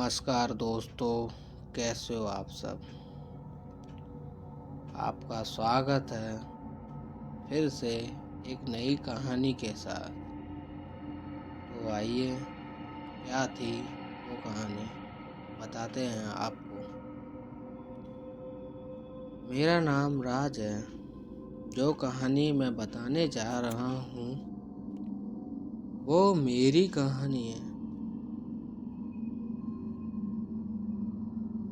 नमस्कार दोस्तों, कैसे हो आप सब। आपका स्वागत है फिर से एक नई कहानी के साथ। तो आइए, क्या थी वो कहानी बताते हैं आपको। मेरा नाम राज है। जो कहानी मैं बताने जा रहा हूँ वो मेरी कहानी है।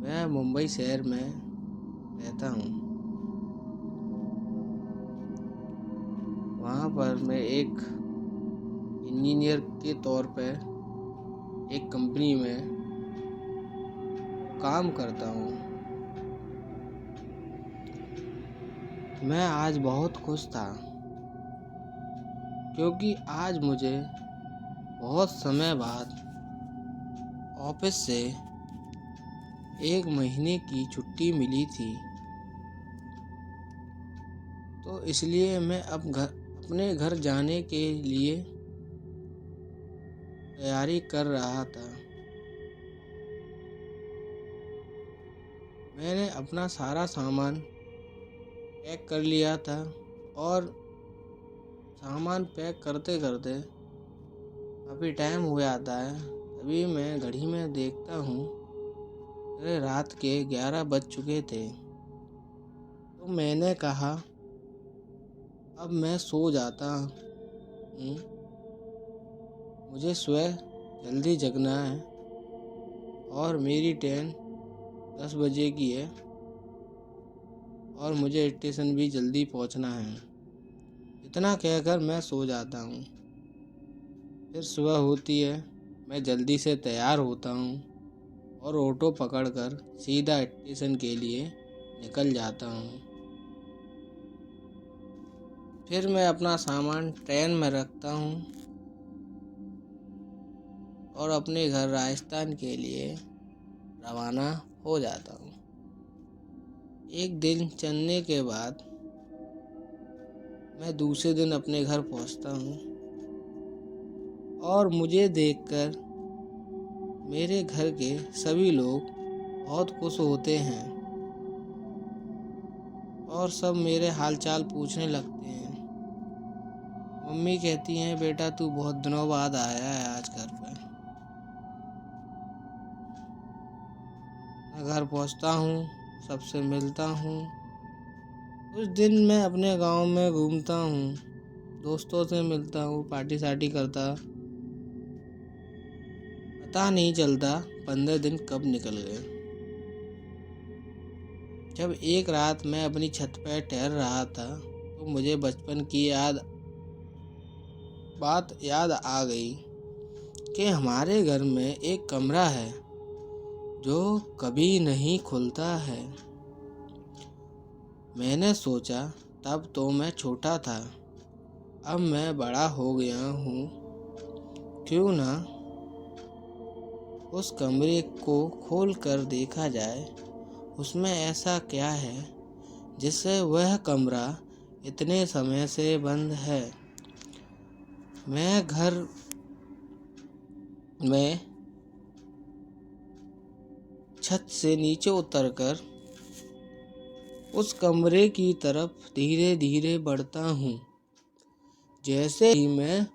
मैं मुंबई शहर में रहता हूँ। वहाँ पर मैं एक इंजीनियर के तौर पे एक कंपनी में काम करता हूँ। मैं आज बहुत खुश था क्योंकि आज मुझे बहुत समय बाद ऑफिस से 1 महीने की छुट्टी मिली थी। तो इसलिए मैं अब अपने घर जाने के लिए तैयारी कर रहा था। मैंने अपना सारा सामान पैक कर लिया था और सामान पैक करते करते काफ़ी टाइम हो जाता है। तभी मैं घड़ी में देखता हूँ, अरे रात के 11 बज चुके थे। तो मैंने कहा अब मैं सो जाता हूँ। मुझे सुबह जल्दी जगना है और मेरी ट्रेन 10 बजे की है और मुझे स्टेशन भी जल्दी पहुँचना है। इतना कहकर मैं सो जाता हूँ। फिर सुबह होती है, मैं जल्दी से तैयार होता हूँ और ऑटो पकड़कर सीधा स्टेशन के लिए निकल जाता हूँ। फिर मैं अपना सामान ट्रेन में रखता हूँ और अपने घर राजस्थान के लिए रवाना हो जाता हूँ। एक दिन चलने के बाद मैं दूसरे दिन अपने घर पहुँचता हूँ और मुझे देखकर मेरे घर के सभी लोग बहुत खुश होते हैं और सब मेरे हालचाल पूछने लगते हैं। मम्मी कहती हैं, बेटा तू बहुत दिनों बाद आया है आज घर पे। मैं घर पहुंचता हूँ, सबसे मिलता हूँ। उस दिन मैं अपने गांव में घूमता हूँ, दोस्तों से मिलता हूँ, पार्टी सार्टी करता। पता नहीं चलता 15 दिन कब निकल गए। जब एक रात मैं अपनी छत पर टहल रहा था तो मुझे बचपन की बात याद आ गई कि हमारे घर में एक कमरा है जो कभी नहीं खुलता है। मैंने सोचा, तब तो मैं छोटा था, अब मैं बड़ा हो गया हूँ, क्यों ना उस कमरे को खोल कर देखा जाए, उसमें ऐसा क्या है जिससे वह कमरा इतने समय से बंद है। मैं घर में छत से नीचे उतरकर उस कमरे की तरफ धीरे धीरे बढ़ता हूँ। जैसे ही मैं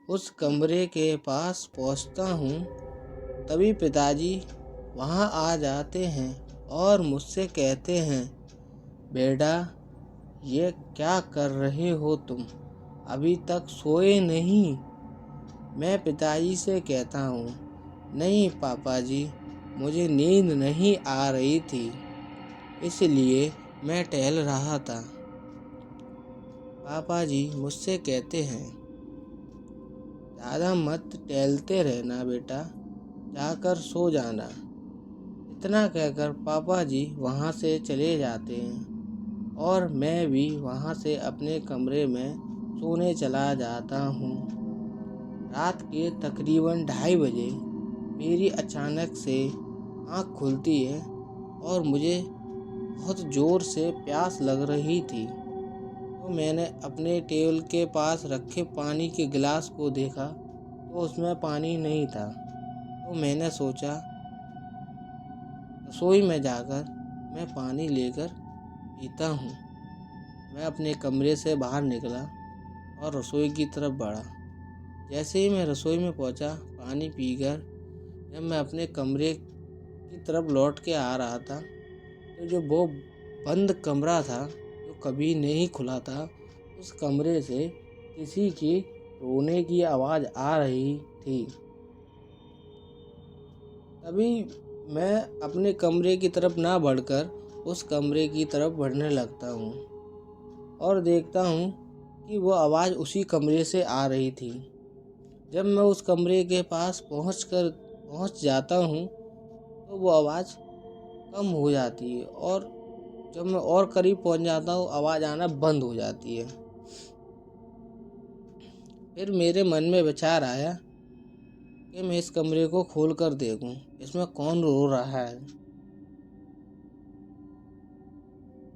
उस कमरे के पास पहुँचता हूँ तभी पिताजी वहाँ आ जाते हैं और मुझसे कहते हैं, बेटा ये क्या कर रहे हो तुम, अभी तक सोए नहीं। मैं पिताजी से कहता हूँ, नहीं पापा जी, मुझे नींद नहीं आ रही थी, इसलिए मैं टहल रहा था। पापा जी मुझसे कहते हैं, ज़्यादा मत टहलते रहना बेटा, जाकर सो जाना। इतना कहकर पापा जी वहाँ से चले जाते हैं और मैं भी वहाँ से अपने कमरे में सोने चला जाता हूँ। रात के तकरीबन 2:30 बजे मेरी अचानक से आँख खुलती है और मुझे बहुत ज़ोर से प्यास लग रही थी। तो मैंने अपने टेबल के पास रखे पानी के गिलास को देखा तो उसमें पानी नहीं था। तो मैंने सोचा रसोई में जाकर मैं पानी लेकर पीता हूँ। मैं अपने कमरे से बाहर निकला और रसोई की तरफ बढ़ा। जैसे ही मैं रसोई में पहुँचा, पानी पीकर जब मैं अपने कमरे की तरफ लौट के आ रहा था, तो जो वो बंद कमरा था, जो कभी नहीं खुला था, उस कमरे से किसी की रोने की आवाज़ आ रही थी। तभी मैं अपने कमरे की तरफ ना बढ़कर उस कमरे की तरफ बढ़ने लगता हूँ और देखता हूँ कि वो आवाज़ उसी कमरे से आ रही थी। जब मैं उस कमरे के पास पहुँच जाता हूँ, तो वो आवाज़ कम हो जाती है और जब मैं और करीब पहुँच जाता हूँ, आवाज़ आना बंद हो जाती है। फिर मेरे मन में विचार आया कि मैं इस कमरे को खोल कर देखूं, इसमें कौन रो रहा है।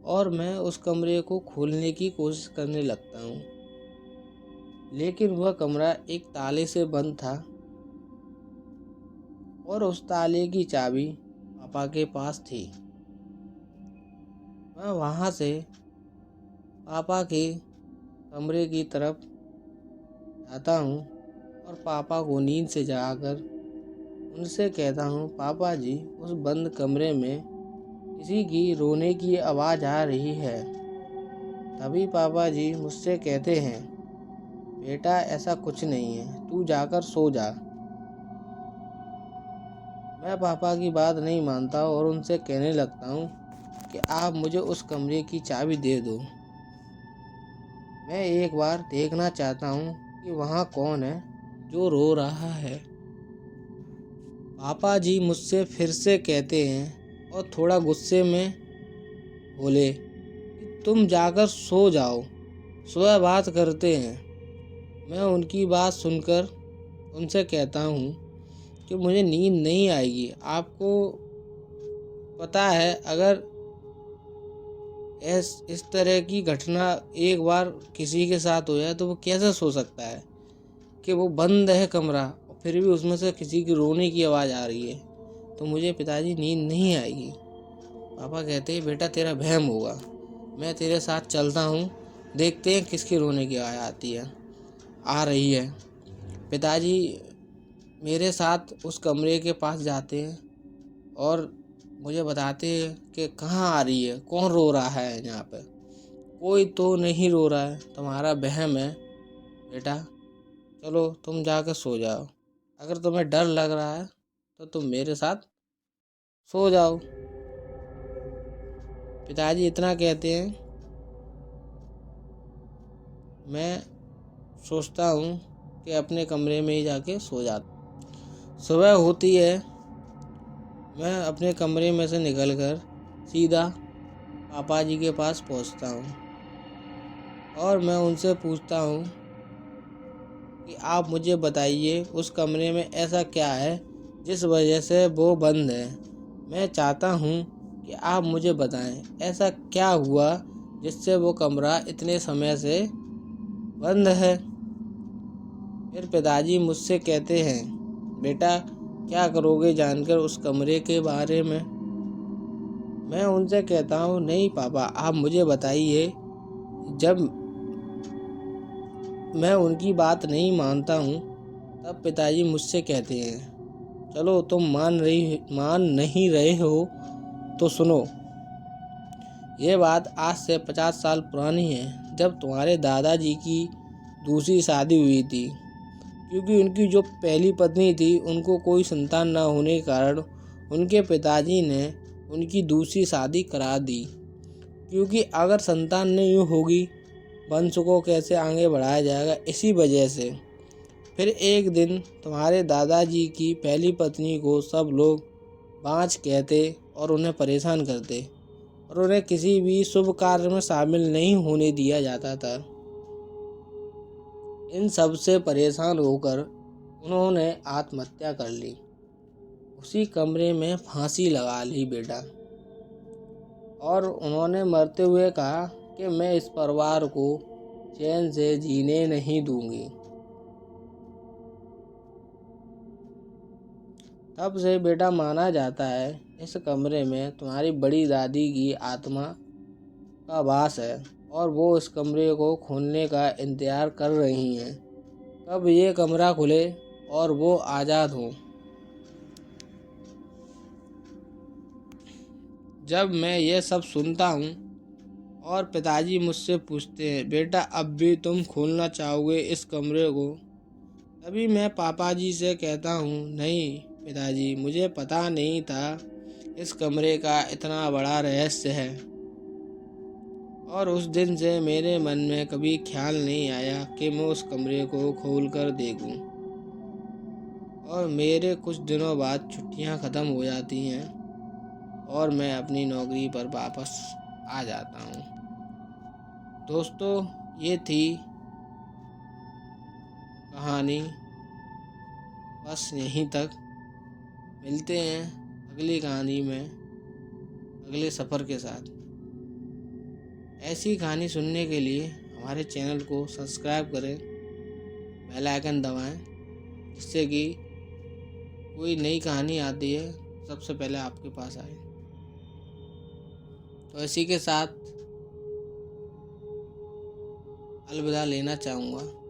और मैं उस कमरे को खोलने की कोशिश करने लगता हूँ, लेकिन वह कमरा एक ताले से बंद था और उस ताले की चाबी पापा के पास थी। मैं वहाँ से पापा के कमरे की तरफ जाता हूँ और पापा को नींद से जगाकर उनसे कहता हूँ, पापा जी, उस बंद कमरे में किसी की रोने की आवाज़ आ रही है। तभी पापा जी मुझसे कहते हैं, बेटा ऐसा कुछ नहीं है, तू जाकर सो जा। मैं पापा की बात नहीं मानता और उनसे कहने लगता हूँ कि आप मुझे उस कमरे की चाबी दे दो। मैं एक बार देखना चाहता हूँ कि वहाँ कौन है जो रो रहा है। पापा जी मुझसे फिर से कहते हैं और थोड़ा गुस्से में बोले कि तुम जाकर सो जाओ, सुबह बात करते हैं। मैं उनकी बात सुनकर उनसे कहता हूँ कि मुझे नींद नहीं आएगी। आपको पता है, अगर इस तरह की घटना एक बार किसी के साथ हो जाए तो वो कैसे सो सकता है कि वो बंद है कमरा और फिर भी उसमें से किसी की रोने की आवाज़ आ रही है। तो मुझे पिताजी नींद नहीं आएगी। पापा कहते हैं, बेटा तेरा वहम होगा, मैं तेरे साथ चलता हूँ, देखते हैं किसकी रोने की आवाज़ आ रही है। पिताजी मेरे साथ उस कमरे के पास जाते हैं और मुझे बताते हैं कि कहाँ आ रही है, कौन रो रहा है यहाँ पे। कोई तो नहीं रो रहा है, तुम्हारा वहम है बेटा, चलो तुम जाकर सो जाओ। अगर तुम्हें डर लग रहा है तो तुम मेरे साथ सो जाओ। पिताजी इतना कहते हैं, मैं सोचता हूँ कि अपने कमरे में ही जाके सो जाता। सुबह होती है, मैं अपने कमरे में से निकलकर सीधा पापा जी के पास पहुँचता हूँ और मैं उनसे पूछता हूँ कि आप मुझे बताइए, उस कमरे में ऐसा क्या है जिस वजह से वो बंद है। मैं चाहता हूँ कि आप मुझे बताएं, ऐसा क्या हुआ जिससे वो कमरा इतने समय से बंद है। फिर पिताजी मुझसे कहते हैं, बेटा क्या करोगे जानकर उस कमरे के बारे में। मैं उनसे कहता हूँ, नहीं पापा, आप मुझे बताइए। जब मैं उनकी बात नहीं मानता हूँ, तब पिताजी मुझसे कहते हैं, चलो तुम मान नहीं रहे हो तो सुनो। ये बात आज से 50 साल पुरानी है, जब तुम्हारे दादाजी की दूसरी शादी हुई थी। क्योंकि उनकी जो पहली पत्नी थी, उनको कोई संतान न होने के कारण उनके पिताजी ने उनकी दूसरी शादी करा दी। क्योंकि अगर संतान नहीं होगी, वंश को कैसे आगे बढ़ाया जाएगा, इसी वजह से फिर एक दिन तुम्हारे दादाजी की पहली पत्नी को सब लोग बांझ कहते और उन्हें परेशान करते और उन्हें किसी भी शुभ कार्य में शामिल नहीं होने दिया जाता था। इन सब से परेशान होकर उन्होंने आत्महत्या कर ली, उसी कमरे में फांसी लगा ली बेटा। और उन्होंने मरते हुए कहा कि मैं इस परिवार को चैन से जीने नहीं दूंगी। तब से बेटा माना जाता है इस कमरे में तुम्हारी बड़ी दादी की आत्मा का वास है और वो इस कमरे को खोलने का इंतजार कर रही हैं। कब ये कमरा खुले और वो आज़ाद हो। जब मैं ये सब सुनता हूँ और पिताजी मुझसे पूछते हैं, बेटा अब भी तुम खोलना चाहोगे इस कमरे को? तभी मैं पापा जी से कहता हूँ, नहीं पिताजी, मुझे पता नहीं था इस कमरे का इतना बड़ा रहस्य है और उस दिन से मेरे मन में कभी ख्याल नहीं आया कि मैं उस कमरे को खोल कर देखूं। और मेरे कुछ दिनों बाद छुट्टियां ख़त्म हो जाती हैं और मैं अपनी नौकरी पर वापस आ जाता हूँ। दोस्तों, ये थी कहानी, बस यहीं तक। मिलते हैं अगली कहानी में अगले सफ़र के साथ। ऐसी कहानी सुनने के लिए हमारे चैनल को सब्सक्राइब करें, बेल आइकन दबाएं, जिससे कि कोई नई कहानी आती है सबसे पहले आपके पास आए। तो इसी के साथ अलविदा लेना चाहूँगा।